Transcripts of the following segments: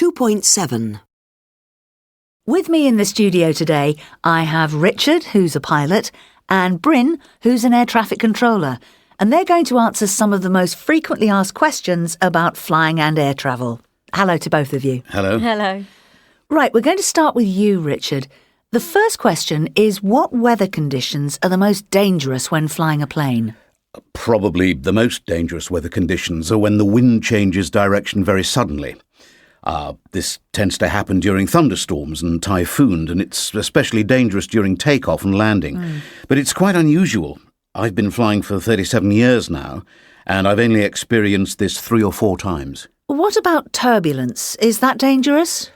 2.7. With me in the studio today, I have Richard, who's a pilot, and Bryn, who's an air traffic controller, and they're going to answer some of the most frequently asked questions about flying and air travel. Hello to both of you. Hello. Hello. Right, we're going to start with you, Richard. The first question is, what weather conditions are the most dangerous when flying a plane? Probably the most dangerous weather conditions are when the wind changes direction very suddenly. This tends to happen during thunderstorms and typhoons, and it's especially dangerous during takeoff and landing. But it's quite unusual. I've been flying for 37 years now, and I've only experienced this 3 or 4 times. What about turbulence? Is that dangerous?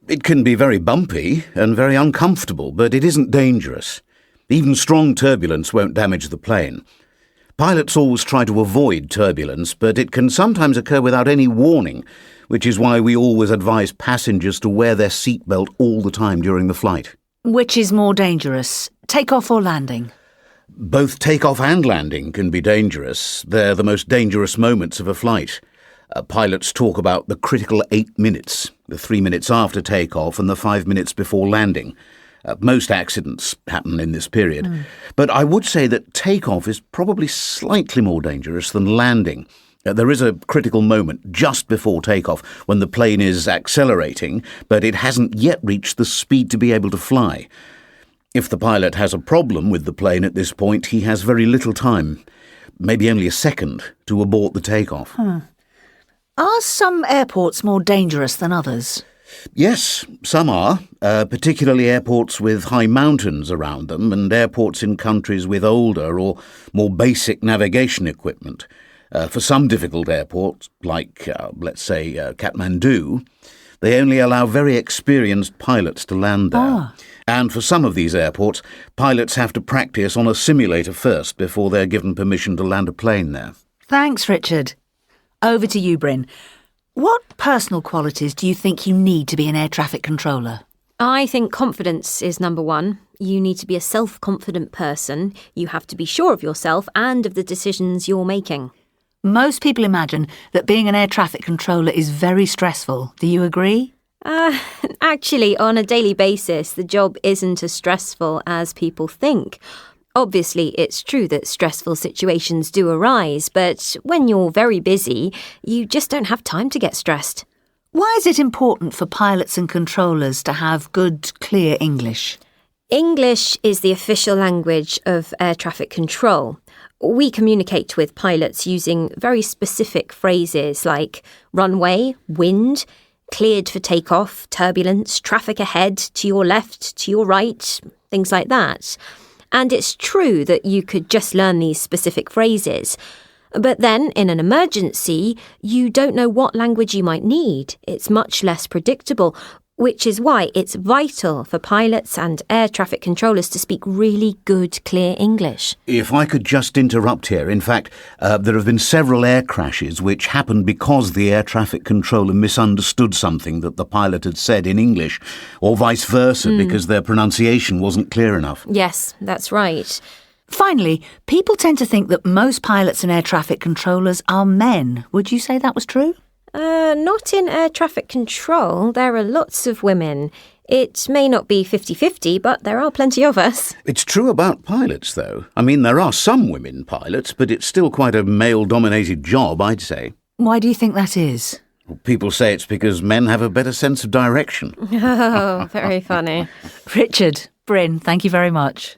It can be very bumpy and very uncomfortable, but it isn't dangerous. Even strong turbulence won't damage the plane. Pilots always try to avoid turbulence, but it can sometimes occur without any warning, which is why we always advise passengers to wear their seatbelt all the time during the flight. Which is more dangerous, takeoff or landing? Both takeoff and landing can be dangerous. They're the most dangerous moments of a flight. Pilots talk about the critical 8 minutes, the 3 minutes after takeoff and the 5 minutes before landing. Most accidents happen in this period. But I would say that takeoff is probably slightly more dangerous than landing. There is a critical moment just before takeoff when the plane is accelerating, but it hasn't yet reached the speed to be able to fly. If the pilot has a problem with the plane at this point, he has very little time, maybe only a second, to abort the takeoff. Are some airports more dangerous than others? Yes, some are, particularly airports with high mountains around them and airports in countries with older or more basic navigation equipment. For some difficult airports, like, let's say, Kathmandu, they only allow very experienced pilots to land there. And for some of these airports, pilots have to practice on a simulator first before they're given permission to land a plane there. Thanks, Richard. Over to you, Bryn. What personal qualities do you think you need to be an air traffic controller? I think confidence is number one. You need to be a self-confident person. You have to be sure of yourself and of the decisions you're making. Most people imagine that being an air traffic controller is very stressful. Do you agree? Actually, on a daily basis, the job isn't as stressful as people think. Obviously, it's true that stressful situations do arise, but when you're very busy, you just don't have time to get stressed. Why is it important for pilots and controllers to have good, clear English? English is the official language of air traffic control. We communicate with pilots using very specific phrases like runway, wind, cleared for takeoff, turbulence, traffic ahead, to your left, to your right, things like that. And it's true that you could just learn these specific phrases. But then, in an emergency, you don't know what language you might need. It's much less predictable, which is why it's vital for pilots and air traffic controllers to speak really good, clear English. If I could just interrupt here. In fact, there have been several air crashes which happened because the air traffic controller misunderstood something that the pilot had said in English, or vice versa, because their pronunciation wasn't clear enough. Yes, that's right. Finally, people tend to think that most pilots and air traffic controllers are men. Would you say that was true? Not in air traffic control. There are lots of women. It may not be 50-50, but there are plenty of us. It's true about pilots, though. I mean, there are some women pilots, but it's still quite a male-dominated job, I'd say. Why do you think that is? People say it's because men have a better sense of direction. Oh, very funny. Richard, Bryn, thank you very much.